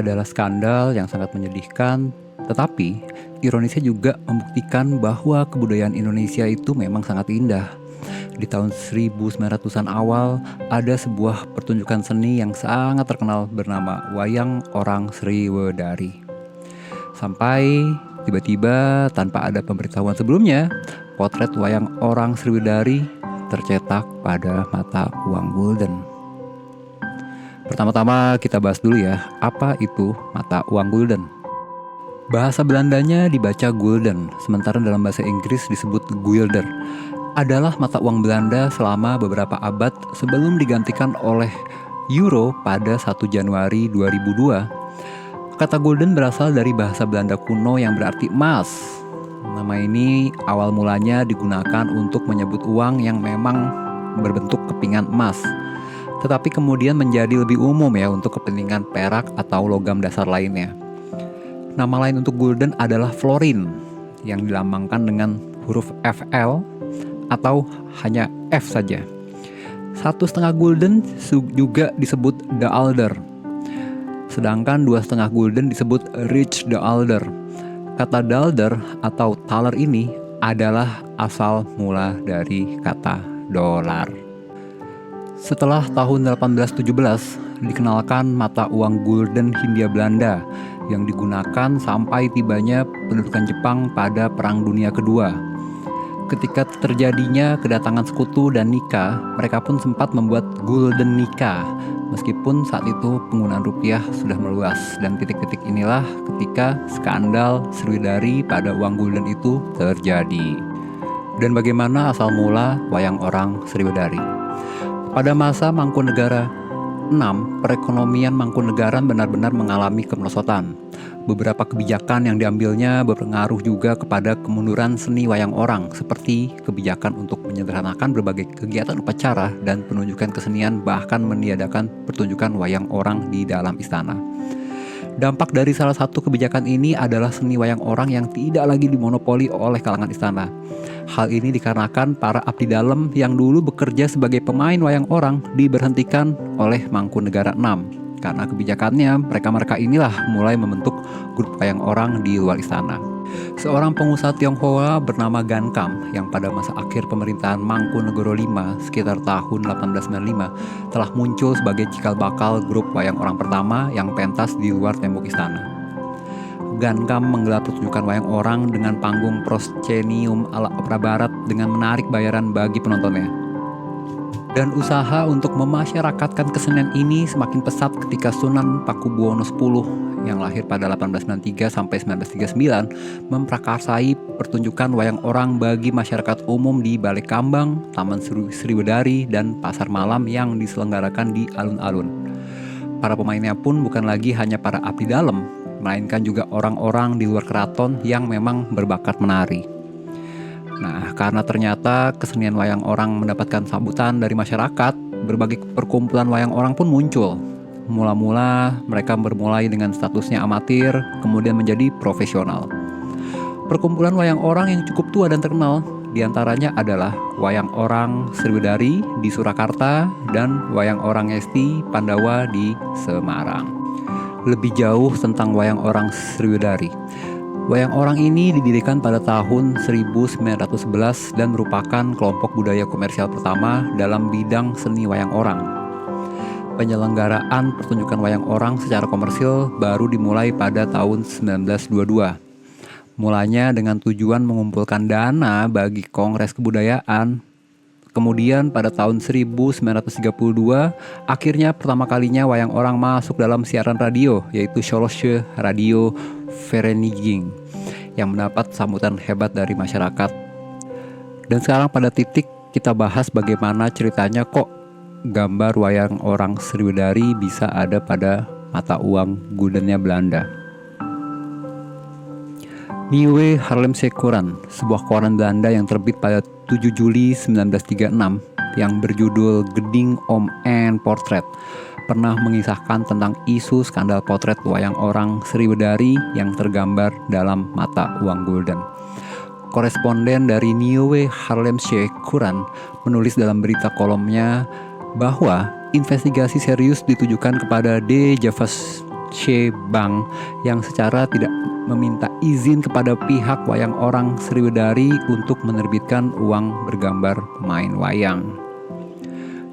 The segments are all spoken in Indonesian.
adalah skandal yang sangat menyedihkan, tetapi ironisnya juga membuktikan bahwa kebudayaan Indonesia itu memang sangat indah. Di tahun 1900-an awal, ada sebuah pertunjukan seni yang sangat terkenal bernama Wayang Orang Sriwedari. Sampai tiba-tiba tanpa ada pemberitahuan sebelumnya, potret Wayang Orang Sriwedari tercetak pada mata uang gulden. Pertama-tama kita bahas dulu ya, apa itu mata uang gulden? Bahasa Belandanya dibaca gulden, sementara dalam bahasa Inggris disebut guilder. Adalah mata uang Belanda selama beberapa abad sebelum digantikan oleh euro pada 1 Januari 2002. Kata gulden berasal dari bahasa Belanda kuno yang berarti emas. Nama ini awal mulanya digunakan untuk menyebut uang yang memang berbentuk kepingan emas, tetapi kemudian menjadi lebih umum ya untuk kepentingan perak atau logam dasar lainnya. Nama lain untuk gulden adalah florin, yang dilambangkan dengan huruf FL atau hanya F saja. 1,5 gulden juga disebut daalder, sedangkan 2,5 gulden disebut rich daalder. Kata daalder atau thaler ini adalah asal mula dari kata dolar. Setelah tahun 1817, dikenalkan mata uang gulden Hindia Belanda yang digunakan sampai tibanya pendudukan Jepang pada Perang Dunia Kedua. Ketika terjadinya kedatangan sekutu dan nikah, mereka pun sempat membuat gulden nikah, meskipun saat itu penggunaan rupiah sudah meluas. Dan titik-titik inilah ketika skandal Sriwedari pada uang gulden itu terjadi. Dan bagaimana asal mula Wayang Orang Sriwedari? Pada masa Mangkunegara 6, perekonomian Mangkunegaran benar-benar mengalami kemerosotan. Beberapa kebijakan yang diambilnya berpengaruh juga kepada kemunduran seni wayang orang, seperti kebijakan untuk menyederhanakan berbagai kegiatan upacara dan penunjukan kesenian, bahkan meniadakan pertunjukan wayang orang di dalam istana. Dampak dari salah satu kebijakan ini adalah seni wayang orang yang tidak lagi dimonopoli oleh kalangan istana. Hal ini dikarenakan para abdi dalam yang dulu bekerja sebagai pemain wayang orang diberhentikan oleh Mangkunegara 6. Karena kebijakannya, mereka inilah mulai membentuk grup wayang orang di luar istana. Seorang pengusaha Tionghoa bernama Gan Kam yang pada masa akhir pemerintahan Mangkunegoro V sekitar tahun 1895 telah muncul sebagai cikal bakal grup wayang orang pertama yang pentas di luar tembok istana. Gan Kam menggelar pertunjukan wayang orang dengan panggung proskenium ala opera barat dengan menarik bayaran bagi penontonnya. Dan usaha untuk memasyarakatkan kesenian ini semakin pesat ketika Sunan Pakubuwono X yang lahir pada 1893 sampai 1939 memprakarsai pertunjukan wayang orang bagi masyarakat umum di Balai Kambang, Taman Sriwedari, dan pasar malam yang diselenggarakan di alun-alun. Para pemainnya pun bukan lagi hanya para abdi dalam, melainkan juga orang-orang di luar keraton yang memang berbakat menari. Nah, karena ternyata kesenian wayang orang mendapatkan sambutan dari masyarakat, berbagai perkumpulan wayang orang pun muncul. Mula-mula mereka bermulai dengan statusnya amatir, kemudian menjadi profesional. Perkumpulan wayang orang yang cukup tua dan terkenal diantaranya adalah Wayang Orang Sriwedari di Surakarta dan Wayang Orang Ngesti Pandawa di Semarang. Lebih jauh tentang Wayang Orang Sriwedari. Wayang orang ini didirikan pada tahun 1911 dan merupakan kelompok budaya komersial pertama dalam bidang seni wayang orang. Penyelenggaraan pertunjukan wayang orang secara komersil baru dimulai pada tahun 1922. Mulanya dengan tujuan mengumpulkan dana bagi Kongres Kebudayaan. Kemudian pada tahun 1932, akhirnya pertama kalinya wayang orang masuk dalam siaran radio, yaitu Schlosche Radio Vereniging, yang mendapat sambutan hebat dari masyarakat. Dan sekarang pada titik kita bahas bagaimana ceritanya kok gambar wayang orang Sriwedari bisa ada pada mata uang guldennya Belanda. Nieuwe Haarlemse Courant, sebuah koran Belanda yang terbit pada 7 Juli 1936 yang berjudul Geding Om en Portret, pernah mengisahkan tentang isu skandal potret wayang orang Sriwedari yang tergambar dalam mata uang gulden. Koresponden dari Nieuwe Haarlemse Courant menulis dalam berita kolomnya bahwa investigasi serius ditujukan kepada De Javas Shebang yang secara tidak meminta izin kepada pihak wayang orang Sriwedari untuk menerbitkan uang bergambar pemain wayang.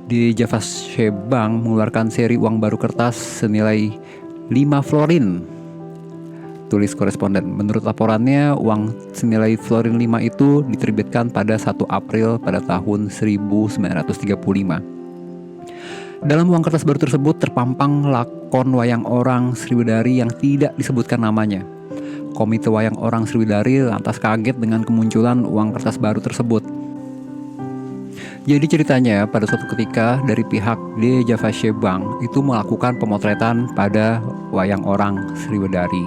Di Java Shebang mengeluarkan seri uang baru kertas senilai 5 florin. Tulis koresponden, menurut laporannya uang senilai florin 5 itu diterbitkan pada 1 April pada tahun 1935. Dalam uang kertas baru tersebut terpampang lakon wayang orang Sriwedari yang tidak disebutkan namanya. Komite Wayang Orang Sriwedari lantas kaget dengan kemunculan uang kertas baru tersebut. Jadi ceritanya pada suatu ketika dari pihak De Java Shebang itu melakukan pemotretan pada wayang orang Sriwedari.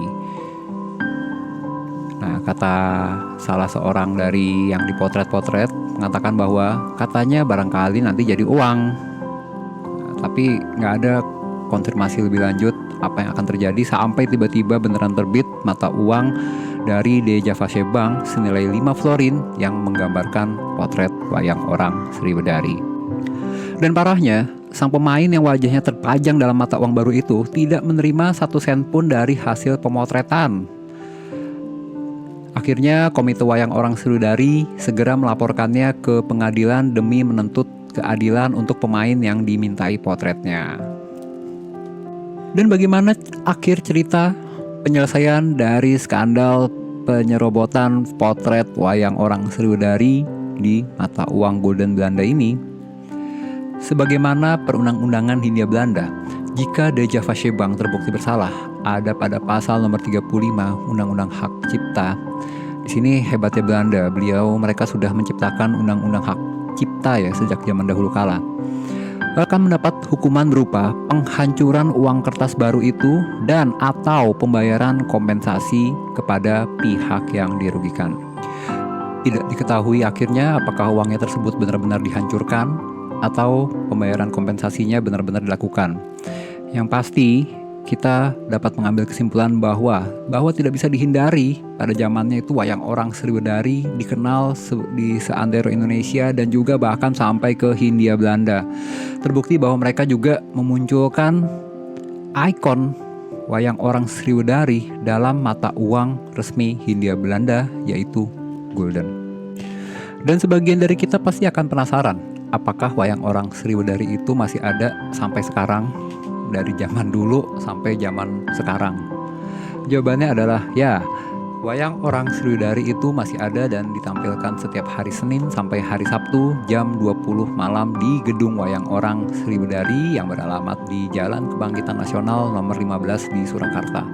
Nah, kata salah seorang dari yang dipotret-potret mengatakan bahwa katanya barangkali nanti jadi uang. Nah, tapi nggak ada konfirmasi lebih lanjut apa yang akan terjadi sampai tiba-tiba beneran terbit mata uang dari De Java Shebang senilai 5 florin yang menggambarkan potret wayang orang Sriwedari. Dan parahnya, sang pemain yang wajahnya terpajang dalam mata uang baru itu tidak menerima 1 sen pun dari hasil pemotretan. Akhirnya Komite Wayang Orang Sriwedari segera melaporkannya ke pengadilan demi menuntut keadilan untuk pemain yang dimintai potretnya. Dan bagaimana akhir cerita penyelesaian dari skandal penyerobotan potret wayang orang Sriwedari di mata uang Gulden Belanda ini? Sebagaimana perundang-undangan Hindia Belanda, jika De Java Shebang terbukti bersalah, ada pada pasal nomor 35 Undang-Undang Hak Cipta. Di sini hebatnya Belanda, mereka sudah menciptakan Undang-Undang Hak Cipta ya sejak zaman dahulu kala. Akan mendapat hukuman berupa penghancuran uang kertas baru itu dan atau pembayaran kompensasi kepada pihak yang dirugikan. Tidak diketahui akhirnya apakah uangnya tersebut benar-benar dihancurkan atau pembayaran kompensasinya benar-benar dilakukan. Yang pasti kita dapat mengambil kesimpulan bahwa tidak bisa dihindari pada zamannya itu wayang orang Sriwedari dikenal di seantero Indonesia dan juga bahkan sampai ke Hindia Belanda. Terbukti bahwa mereka juga memunculkan ikon wayang orang Sriwedari dalam mata uang resmi Hindia Belanda yaitu Gulden. Dan sebagian dari kita pasti akan penasaran, apakah wayang orang Sriwedari itu masih ada sampai sekarang? Dari zaman dulu sampai zaman sekarang? Jawabannya adalah ya, wayang orang Sriwedari itu masih ada dan ditampilkan setiap hari Senin sampai hari Sabtu jam 20 malam di Gedung Wayang Orang Sriwedari yang beralamat di Jalan Kebangkitan Nasional nomor 15 di Surakarta.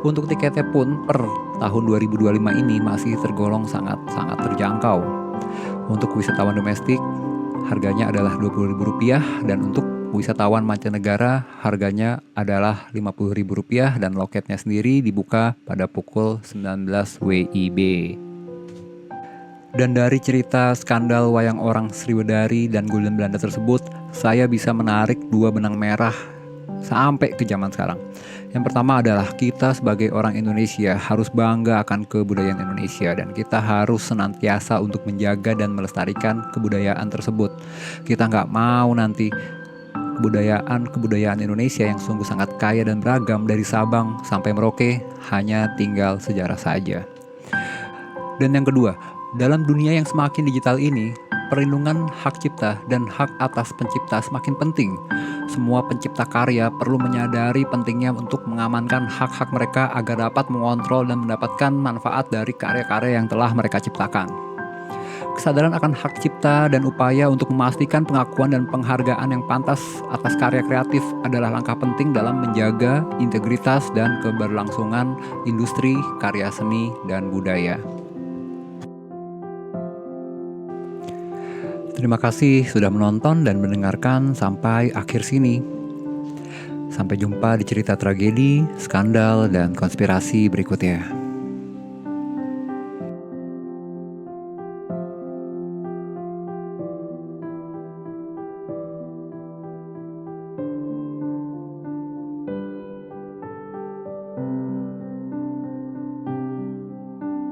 Untuk tiketnya pun per tahun 2025 ini masih tergolong sangat terjangkau. Untuk wisatawan domestik harganya adalah Rp20.000 dan untuk wisatawan mancanegara harganya adalah Rp50.000 dan loketnya sendiri dibuka pada pukul 19 WIB. Dan dari cerita skandal wayang orang Sriwedari dan Gulden Belanda tersebut, saya bisa menarik 2 benang merah sampai ke zaman sekarang. Yang pertama adalah kita sebagai orang Indonesia harus bangga akan kebudayaan Indonesia dan kita harus senantiasa untuk menjaga dan melestarikan kebudayaan tersebut. Kita nggak mau nanti kebudayaan Indonesia yang sungguh sangat kaya dan beragam dari Sabang sampai Merauke hanya tinggal sejarah saja. Dan yang kedua, dalam dunia yang semakin digital ini, perlindungan hak cipta dan hak atas pencipta semakin penting. Semua pencipta karya perlu menyadari pentingnya untuk mengamankan hak-hak mereka agar dapat mengontrol dan mendapatkan manfaat dari karya-karya yang telah mereka ciptakan. Kesadaran akan hak cipta dan upaya untuk memastikan pengakuan dan penghargaan yang pantas atas karya kreatif adalah langkah penting dalam menjaga integritas dan keberlangsungan industri karya seni dan budaya. Terima kasih sudah menonton dan mendengarkan sampai akhir sini. Sampai jumpa di cerita tragedi, skandal, dan konspirasi berikutnya.